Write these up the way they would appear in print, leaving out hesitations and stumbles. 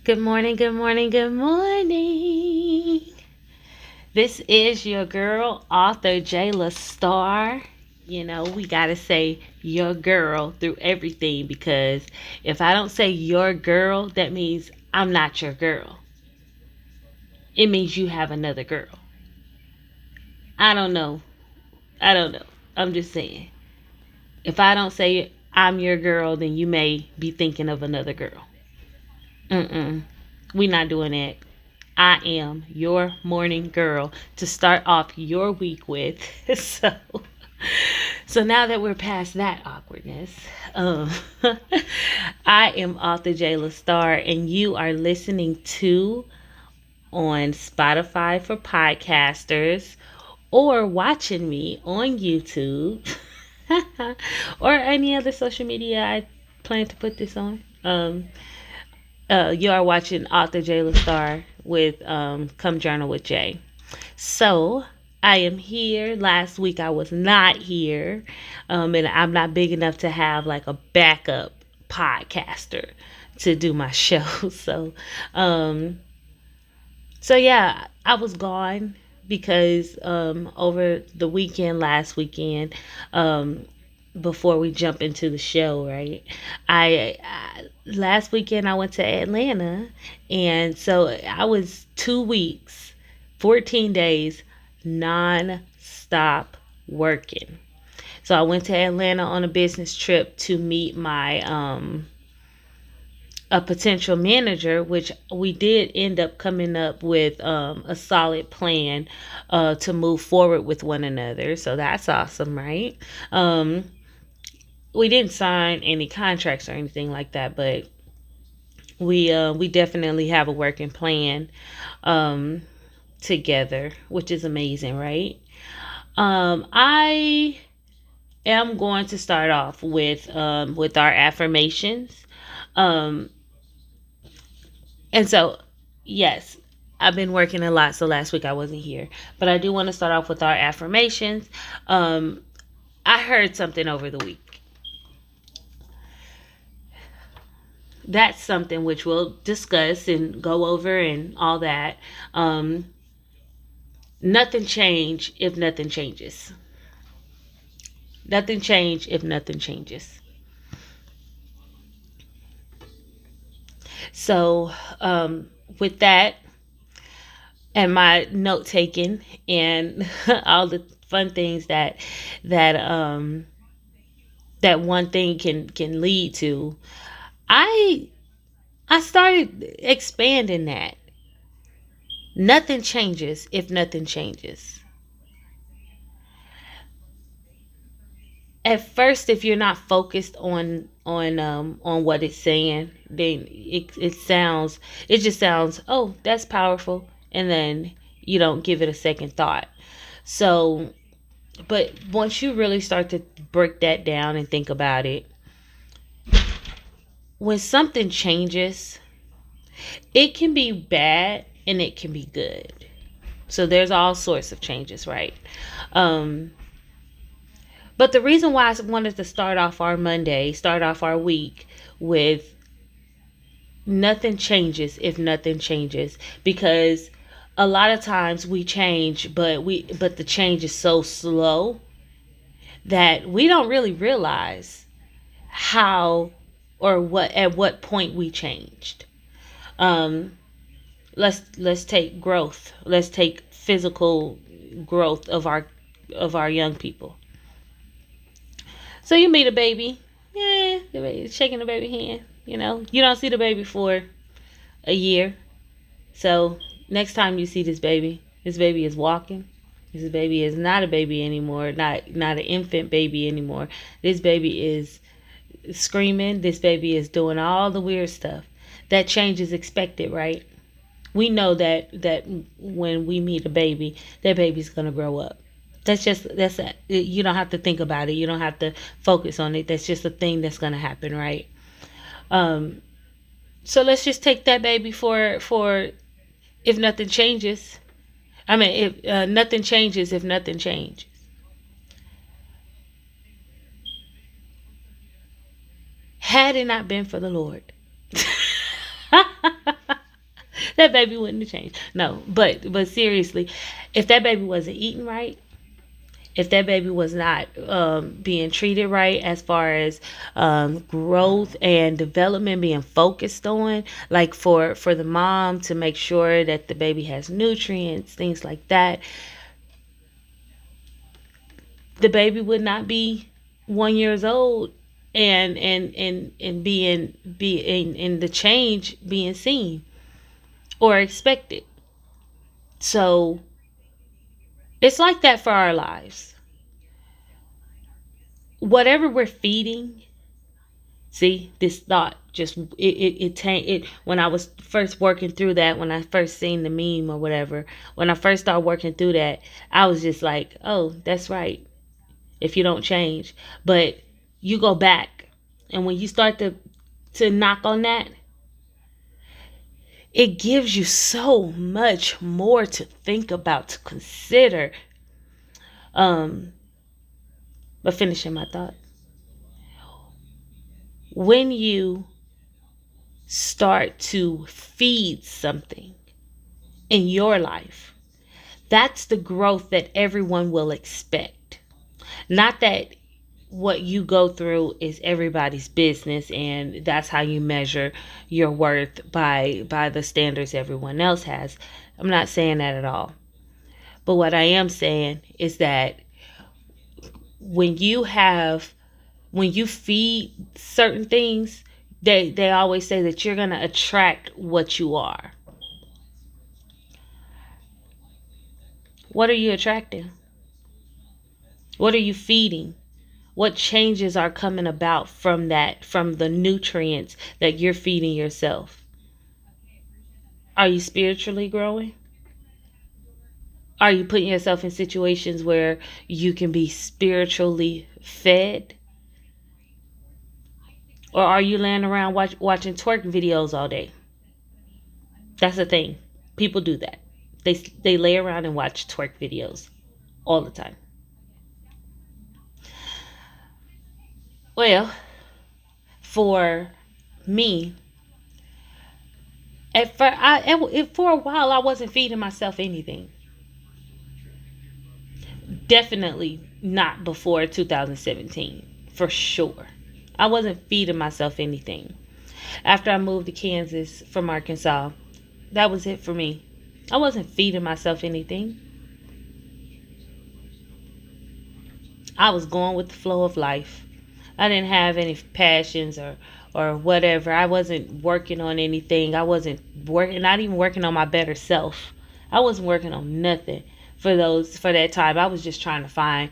Good morning, good morning, good morning. This is your girl, author Jayla Starr. You know, we got to say your girl through everything because if I don't say your girl, that means I'm not your girl. It means you have another girl. I don't know. I don't know. I'm just saying. If I don't say I'm your girl, then you may be thinking of another girl. Mm-mm. We not doing that. I am your morning girl to start off your week with. so, so now that we're past that awkwardness, um, I am author Jayla Starr, and you are listening to on Spotify for podcasters or watching me on YouTube or any other social media I plan to put this on. You are watching author Jayla Starr with Come Journal with Jay. So I am here. Last week I was not here, and I'm not big enough to have like a backup podcaster to do my show. So, um, so yeah, I was gone because over the weekend, last weekend, um, before we jump into the show, right? I last weekend I went to Atlanta, and so I was 2 weeks, 14 days, non-stop working. So I went to Atlanta on a business trip to meet my a potential manager, which we did end up coming up with a solid plan to move forward with one another. So that's awesome, right? Um, we didn't sign any contracts or anything like that, but we definitely have a working plan um, together, which is amazing, right? I am going to start off with our affirmations. Um, And so, yes, I've been working a lot. So last week I wasn't here, but I do want to start off with our affirmations. Um, I heard something over the week. That's something which we'll discuss and go over and all that. Um, Nothing change if nothing changes. Nothing change if nothing changes. So, with that and my note taking and all the fun things that that one thing can lead to, I I started expanding that. Nothing changes if nothing changes. At first, if you're not focused on what it's saying, then it just sounds, oh, that's powerful, and then you don't give it a second thought. So, but once you really start to break that down and think about it, when something changes, it can be bad and it can be good. So there's all sorts of changes, right? Um, but the reason why I wanted to start off our week with nothing changes if nothing changes, because a lot of times we change, but the change is so slow that we don't really realize how or what at what point we changed. Um, let's take growth. Let's take physical growth of our young people. So you meet a baby, yeah, the baby, shaking the baby hand. You don't see the baby for a year. So next time you see this baby is walking. This baby is not a baby anymore, not an infant baby anymore. This baby is screaming. This baby is doing all the weird stuff. That change is expected, right? We know that when we meet a baby, that baby's gonna grow up. That's that. You don't have to think about it. You don't have to focus on it. That's just a thing that's gonna happen, right? Um, so let's just take that baby for if nothing changes. I mean, if nothing changes, if nothing changes. Had it not been for the Lord, That baby wouldn't have changed. No, but seriously, if that baby wasn't eating right, if that baby was not being treated right as far as growth and development being focused on, like for the mom to make sure that the baby has nutrients, things like that, the baby would not be 1 years old and being in the change being seen or expected. So it's like that for our lives. Whatever we're feeding, see, this thought just it when I was first working through that, when I first seen the meme or whatever, when I first started working through that, I was just like, oh, that's right. If you don't change, but you go back, and when you start to knock on that, it gives you so much more to think about, to consider. Um, but finishing my thought, when you start to feed something in your life, that's the growth that everyone will expect. Not that what you go through is everybody's business and that's how you measure your worth by the standards everyone else has. I'm not saying that at all. But what I am saying is that when you have when you feed certain things, they always say that you're going to attract what you are. What are you attracting? What are you feeding? What changes are coming about from that, from the nutrients that you're feeding yourself? Are you spiritually growing? Are you putting yourself in situations where you can be spiritually fed? Or are you laying around watching twerk videos all day? That's the thing. People do that. They lay around and watch twerk videos all the time. Well, for me, for a while I wasn't feeding myself anything. Definitely not before 2017, for sure. I wasn't feeding myself anything. After I moved to Kansas from Arkansas, that was it for me. I wasn't feeding myself anything. I was going with the flow of life. I didn't have any passions or whatever. I wasn't working on anything. I wasn't working, not even working on my better self. I wasn't working on nothing for that time. I was just trying to find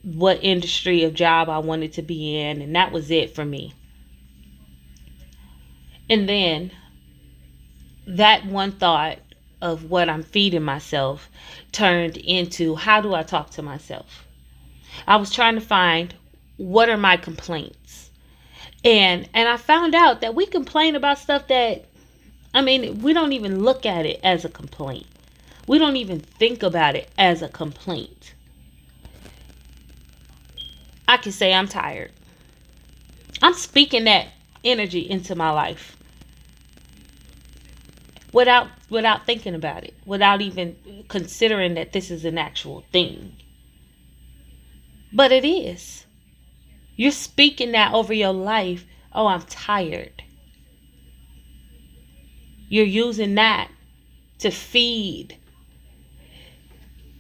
what industry of job I wanted to be in, and that was it for me. And then that one thought of what I'm feeding myself turned into, how do I talk to myself? I was trying to find, what are my complaints? And I found out that we complain about stuff that, I mean, we don't even look at it as a complaint. We don't even think about it as a complaint. I can say I'm tired. I'm speaking that energy into my life without thinking about it, without even considering that this is an actual thing. But it is. You're speaking that over your life. Oh, I'm tired. You're using that to feed.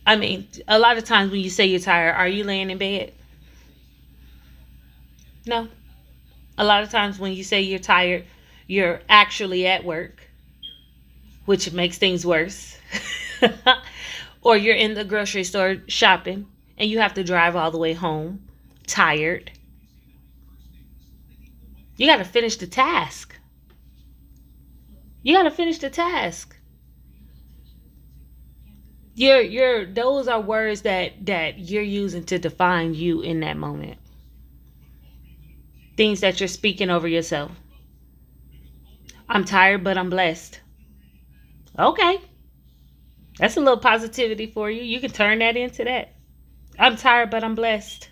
I mean, a lot of times when you say you're tired, are you laying in bed? No. A lot of times when you say you're tired, you're actually at work, which makes things worse. Or you're in the grocery store shopping and you have to drive all the way home, tired. You got to finish the task. You got to finish the task. Your those are words that you're using to define you in that moment. Things that you're speaking over yourself. I'm tired, but I'm blessed. Okay. That's a little positivity for you. You can turn that into that. I'm tired, but I'm blessed.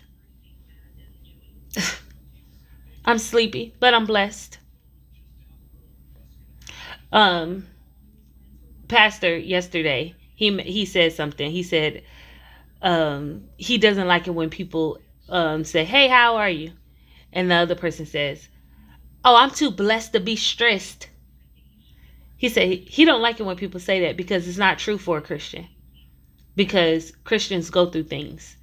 I'm sleepy, but I'm blessed. Um, pastor yesterday, he said something. He said he doesn't like it when people say, "Hey, how are you?" And the other person says, "Oh, I'm too blessed to be stressed." He said he don't like it when people say that because it's not true for a Christian. Because Christians go through things.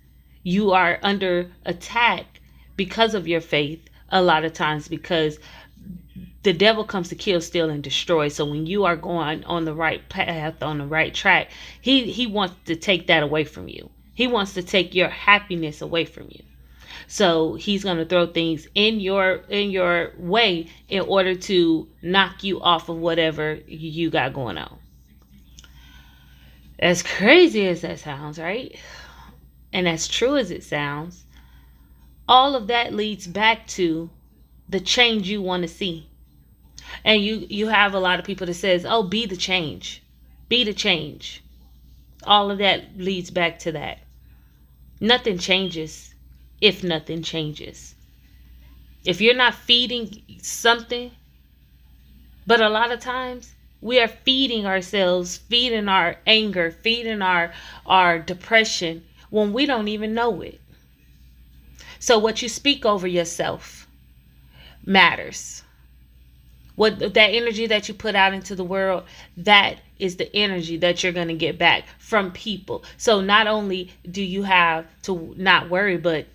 You are under attack because of your faith a lot of times, because the devil comes to kill, steal, and destroy. So when you are going on the right path, on the right track, he wants to take that away from you. He wants to take your happiness away from you. So he's going to throw things in your way in order to knock you off of whatever you got going on. As crazy as that sounds, right? And as true as it sounds, all of that leads back to the change you want to see. And you have a lot of people that says, "Oh, be the change. Be the change." All of that leads back to that. Nothing changes if nothing changes. If you're not feeding something, but a lot of times we are feeding ourselves, feeding our anger, feeding our depression when we don't even know it. So what you speak over yourself matters. What that energy that you put out into the world, that is the energy that you're going to get back from people. So not only do you have to not worry, but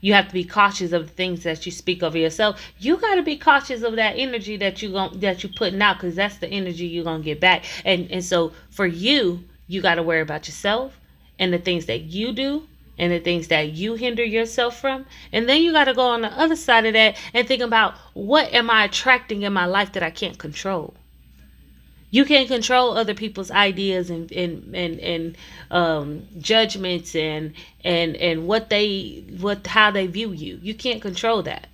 you have to be cautious of the things that you speak over yourself. You got to be cautious of that energy that you putting out, because that's the energy you're going to get back. And so for you got to worry about yourself and the things that you do and the things that you hinder yourself from. And then you got to go on the other side of that and think about, what am I attracting in my life that I can't control? You can't control other people's ideas and judgments and what how they view you. You can't control that.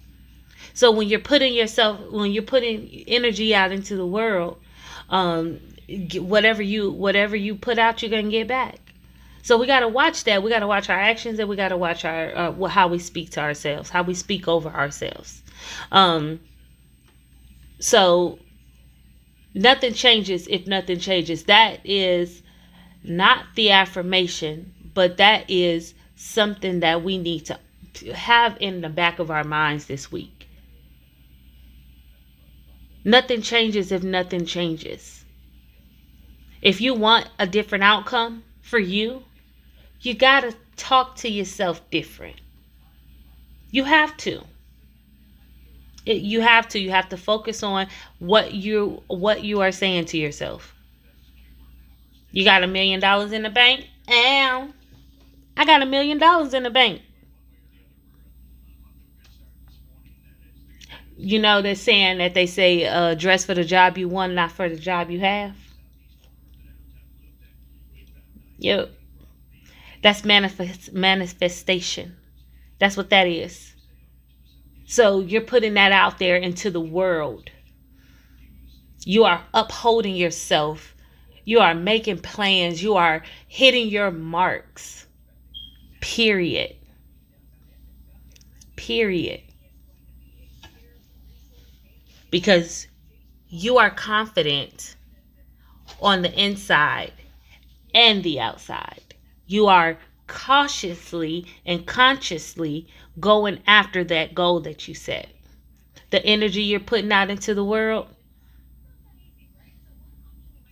So when you're putting energy out into the world, whatever you put out, you're gonna get back. So we got to watch that. We got to watch our actions, and we got to watch our how we speak to ourselves, how we speak over ourselves. So nothing changes if nothing changes. That is not the affirmation, but that is something that we need to have in the back of our minds this week. Nothing changes if nothing changes. If you want a different outcome for you, you got to talk to yourself different. You have to. You have to. You have to focus on what you are saying to yourself. You got $1 million in the bank? And I got $1 million in the bank. You know, they're saying that they say, dress for the job you want, not for the job you have. Yep. That's manifestation. That's what that is. So you're putting that out there into the world. You are upholding yourself. You are making plans. You are hitting your marks. Period. Period. Because you are confident on the inside and the outside. You are cautiously and consciously going after that goal that you set. The energy you're putting out into the world,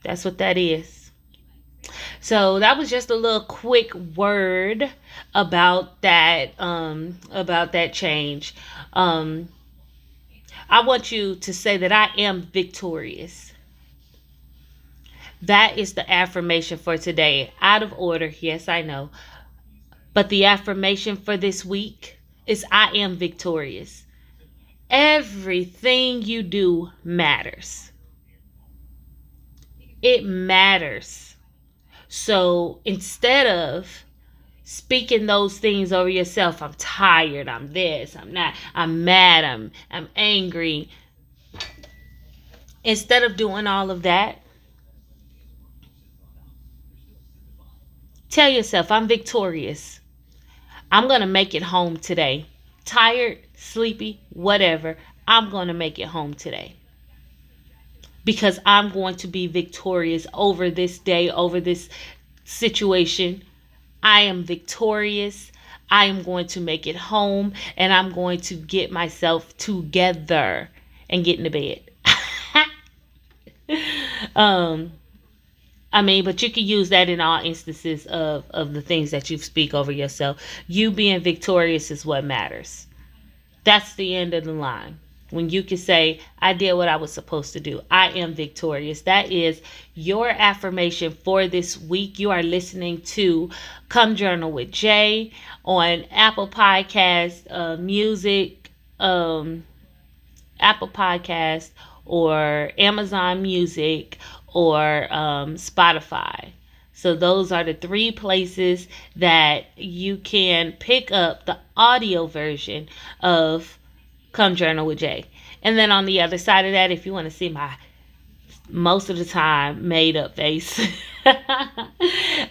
that's what that is. So that was just a little quick word about that change. I want you to say that I am victorious. That is the affirmation for today. Out of order, yes, I know. But the affirmation for this week is I am victorious. Everything you do matters. It matters. So instead of speaking those things over yourself, I'm tired, I'm this, I'm not, I'm mad, I'm angry. Instead of doing all of that, tell yourself, I'm victorious. I'm going to make it home today. Tired, sleepy, whatever. I'm going to make it home today. because I'm going to be victorious over this day, over this situation. I am victorious. I am going to make it home, and I'm going to get myself together and get into bed. um, I mean, but you can use that in all instances of the things that you speak over yourself. You being victorious is what matters. That's the end of the line. When you can say, I did what I was supposed to do. I am victorious. That is your affirmation for this week. You are listening to Come Journal with Jay on Apple Podcast, Music, Apple Podcast, or Amazon Music, or Spotify. So those are the three places that you can pick up the audio version of Come Journal with Jay. And then on the other side of that, if you want to see my most of the time made up face,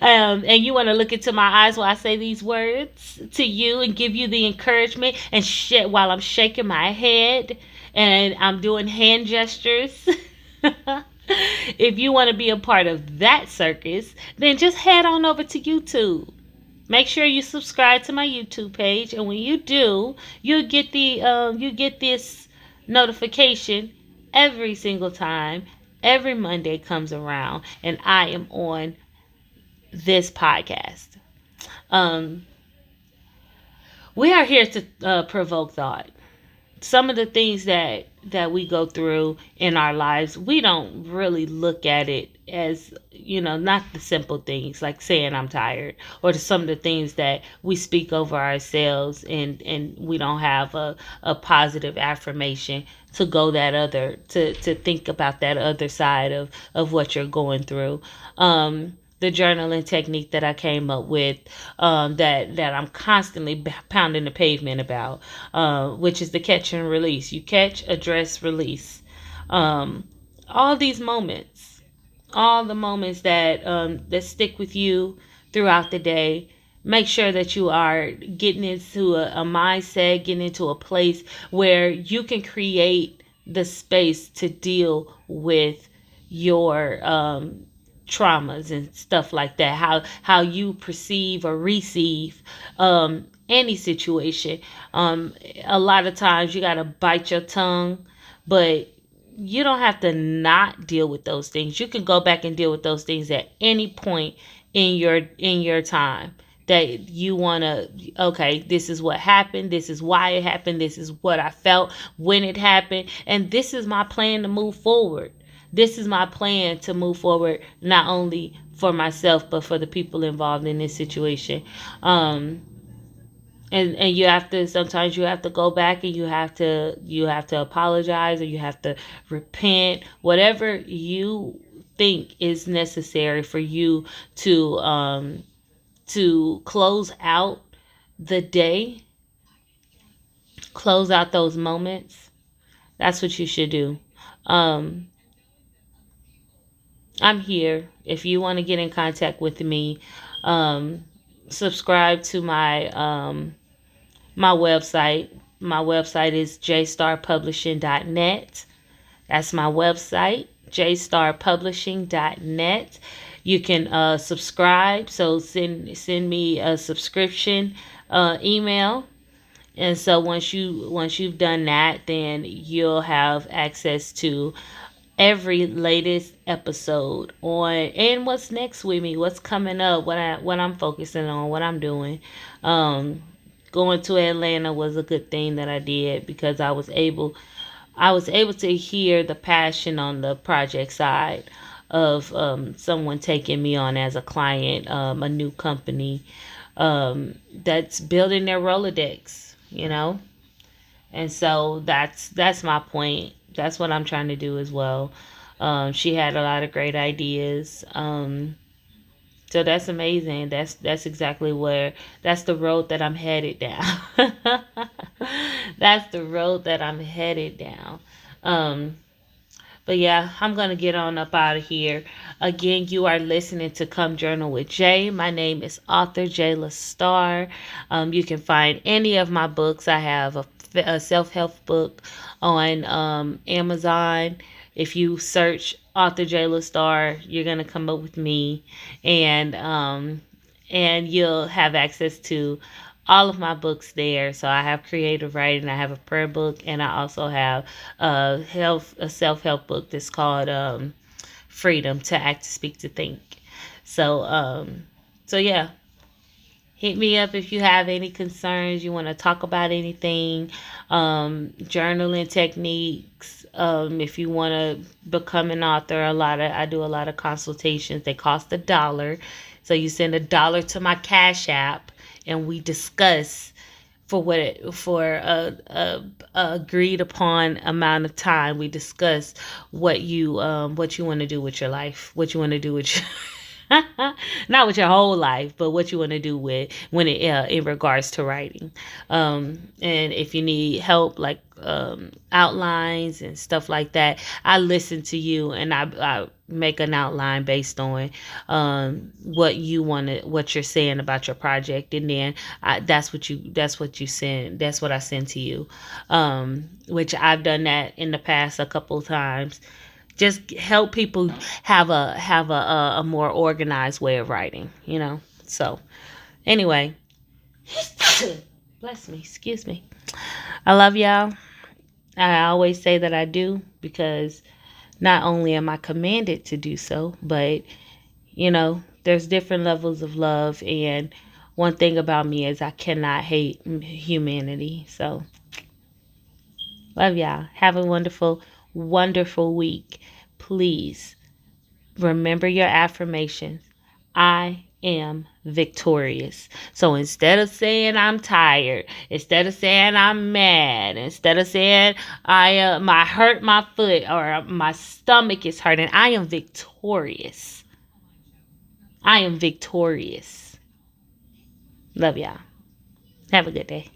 and you want to look into my eyes while I say these words to you and give you the encouragement, and while I'm shaking my head and I'm doing hand gestures. If you want to be a part of that circus, then just head on over to YouTube. Make sure you subscribe to my YouTube page, and when you do, you get this notification every single time every Monday comes around, and I am on this podcast. Um, we are here to provoke thought. Some of the things that we go through in our lives, we don't really look at it as, not the simple things like saying I'm tired, or some of the things that we speak over ourselves, and we don't have a positive affirmation to go that other to think about that other side of what you're going through. The journaling technique that I came up with, that I'm constantly pounding the pavement about, which is the catch and release. You catch, address, release. Um, all these moments, all the moments that stick with you throughout the day. Make sure that you are getting into a mindset, getting into a place where you can create the space to deal with your traumas and stuff like that. How you perceive or receive any situation. A lot of times you gotta bite your tongue, but you don't have to not deal with those things. You can go back and deal with those things at any point in your time that you want to. Okay, this is what happened, this is why it happened, this is what I felt when it happened, and this is my plan to move forward. This is my plan to move forward, not only for myself but for the people involved in this situation. And you have to, sometimes you have to go back, and you have to apologize, or you have to repent, whatever you think is necessary for you to close out the day, close out those moments. That's what you should do. um I'm here if you want to get in contact with me. um Subscribe to my website. My website is jstarpublishing.net. That's my website, jstarpublishing.net. You can subscribe, so send me a subscription email. And so once you've done that, then you'll have access to every latest episode on and what's next with me, what's coming up, what I'm focusing on, what I'm doing. Um Going to Atlanta was a good thing that I did, because I was able to hear the passion on the project side of someone taking me on as a client, a new company that's building their Rolodex, and so that's my point. That's what I'm trying to do as well. She had a lot of great ideas. So that's amazing. That's exactly that's the road that I'm headed down. That's the road that I'm headed down. Um, but yeah, I'm gonna get on up out of here. Again, you are listening to Come Journal with Jay. My name is author Jayla Starr. You can find any of my books. I have a self help book on Amazon. If you search author Jayla Starr, you're gonna come up with me, and you'll have access to all of my books there. So I have creative writing, I have a prayer book, and I also have a self help book that's called Freedom to Act, to Speak, to Think. So yeah, hit me up if you have any concerns, you want to talk about anything, journaling techniques. If you want to become an author, I do a lot of consultations. They cost $1. So you send $1 to my Cash App, and we discuss for a agreed upon amount of time. We discuss what you want to do with your life, what you want to do with your not with your whole life, but what you want to do with when it in regards to writing. And if you need help, like outlines and stuff like that, I listen to you, and I make an outline based on what you're saying about your project, and then that's what you send. That's what I send to you. Which I've done that in the past a couple of times, just help people have a more organized way of writing. So anyway, bless me, excuse me. I love y'all. I always say that I do, because not only am I commanded to do so, but there's different levels of love, and one thing about me is I cannot hate humanity. So love y'all. Have a wonderful, wonderful week. Please remember your affirmations. I am victorious. So instead of saying I'm tired, instead of saying I'm mad, instead of saying I hurt my foot, or my stomach is hurting, I am victorious. I am victorious. Love y'all. Have a good day.